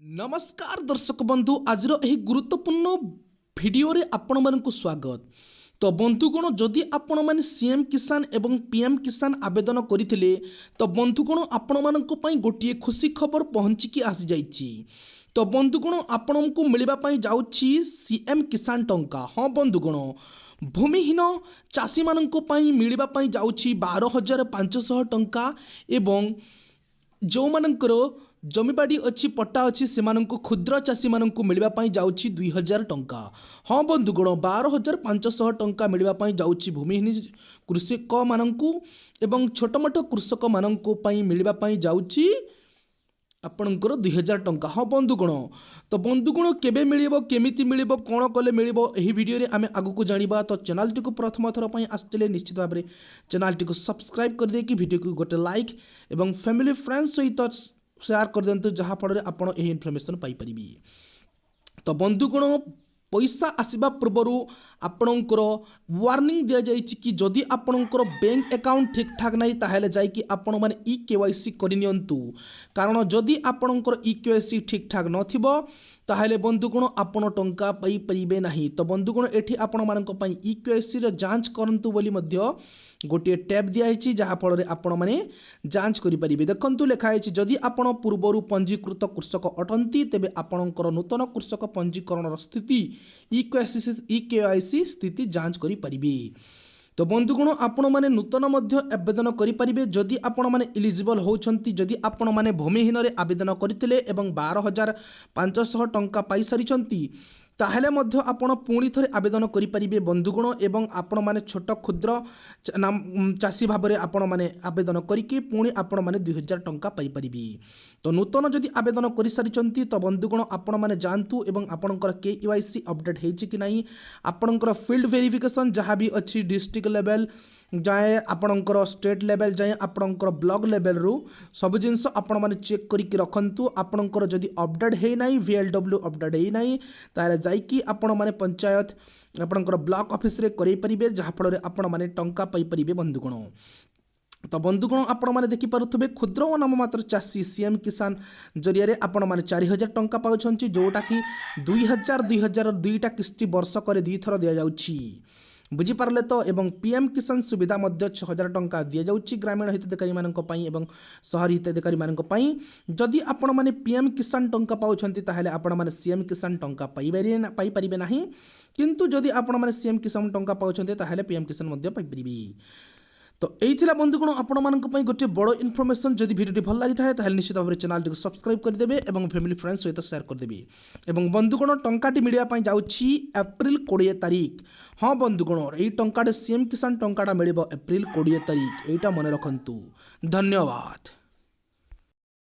नमस्कार दर्शक बंधु आज गुरुत्वपूर्ण भिडियो रे आपण मानक स्वागत। तो बंधुगण जदि आपण माने सीएम किसान एवं पीएम किसान आवेदन करथिले तो बंधुगण आपण मानक पई गोटिए खुशी खबर पहुंचिकी आसी जाइछि। तो बंधुगण आपण को मिलबा पई जाउछि सीएम किसान टंका। हाँ बंधुगण भूमिहीन चाषी मानक पई मिलबा पई जाउछि 12,500 टंका एवं जो मानकर जमीबाड़ी अच्छी पट्टा अच्छी से क्षुद्र चाषी मानक मिलवाई जाऊँगी 2,000 टंका। हाँ बंधुगण 12,500 टंका मिलवाई जाऊँगी भूमिहीन कृषक मानू एवं छोट मोट कृषक मानक मिलवाई जाऊँगी आपणकर 2,000 टंका। हाँ बंधुगण तो बंधुगण केबे मिलिबो केमिति मिलिबो कोन कले मिलिबो एही वीडियो रे आमे आगु को जानिबा। तो चैनल टी को प्रथम थर पई आस्तिले निश्चित भाबरे चैनल टी को सब्सक्राइब कर दे कि वीडियो को गोटे लाइक एवं फैमिली फ्रेंड्स सहित शेयर कर दिंतु जहाँ फल आपड़ यह इनफर्मेशन पाइपर। तो बंधुगण पैसा आसवा पूर्वर आपणकर वार्निंग दि जाए कि जदि आपणकर बैंक अकाउंट ठीक ठाक नहीं ताहले जाइए आपण मैंने ई-केवाईसी करनियंतु। कारण जदि आपणकर ई-केवाईसी ठीक ठाक नथिबो ताहले बंधुगण आपण टंका पाई परिबे नहीं। तो बंधुगण एठी आपण मानक पई ई-केवाईसी रे जांच करंतु बोली मध्य गोटे टैब दिखाई जहाँ फल आपण मैंने जांच करेंगे। देखु लिखाई जदि आपण पूर्वर पंजीकृत कृषक अटंती तेबे आपणकर नूतन कृषक पंजीकरण स्थिति ई-केवाईसी स्थिति जांच करेंगे। तो बंधुगण आपण मैंने नूतन आवेदन करेंगे जदि आपण मैंने इलिजिबल होती। जदि आपण मैंने भूमिहीन आवेदन करते 12,500 टंका पाई सारी ताहले मध्य आपण पुणी थरे आवेदन करेंगे बंधुगण। एवं आपण माने छोट क्षुद्र चाषी भाव में आपण माने आवेदन करके पुणी आपण माने 2,000 टंका पाई परिबे। तो नूतन जदि आवेदन कर सारी तो बंधुगण आपण माने जानतु एवं आपणकर के-वाई-सी अपडेट होइछि कि नहीं। आपणकर फील्ड वेरिफिकेशन जहाँ भी अच्छी डिस्ट्रिक्ट लेवल जाए आपणकर स्टेट लेवल जाए आपणकर ब्लॉक लेवल रु सब जिनस आपण माने चेक करके रखंतु। आपणकर जदि अपडेट है नहीं VLW अपडेट है नहीं ताले जाइकी आपण माने पंचायत आपणकर ब्लॉक ऑफिस रे करै परिबे जहाँ फल आपण माने टंका पाई परिबे बंधुगण। तो बंधुगण आपण माने देखि पारुथबे क्षुद्र व नाममात्र चाषी सीएम किसान जरिया आपण माने 4,000 टंका पाउछंती जोटा कि 2,000 दुईटा किस्ती वर्षक 2 थर दिया जाउछि बुझीपारे। तो एवं पीएम किसान सुविधा मध्य 6,000 टंका दि जाउछि ग्रामीण हिताधिकारी मानक पई एवं शहरी हिताधिकारी मानक पई। जदि आपण माने पीएम किसान टंका पाउछंती ताहले आपण माने सीएम किसान टंका पाई परिबे नाही। किंतु जदि आपण माने सीएम किसान टंका पाउछंती ताहले पीएम किसान मध्य पाई परिबे। तो यही बंधुगण आपण मानक पई गोटे बड़ इनफॉरमेशन। जदि वीडियो भल लगी था ताहले निश्चित भाव चैनल टी को सब्सक्राइब कर देबे एवं फैमिली फ्रेंड्स सहित शेयर कर देबे। एवं बंधुगण टंकाटी मिलिया पई जाउछि एप्रिल 20 तारीख। हाँ बंधुगण एई टंकाटे सीएम किसान टंकाटा मिलिबो एप्रिल 20 तारीख एटा मन रखंतु। धन्यवाद।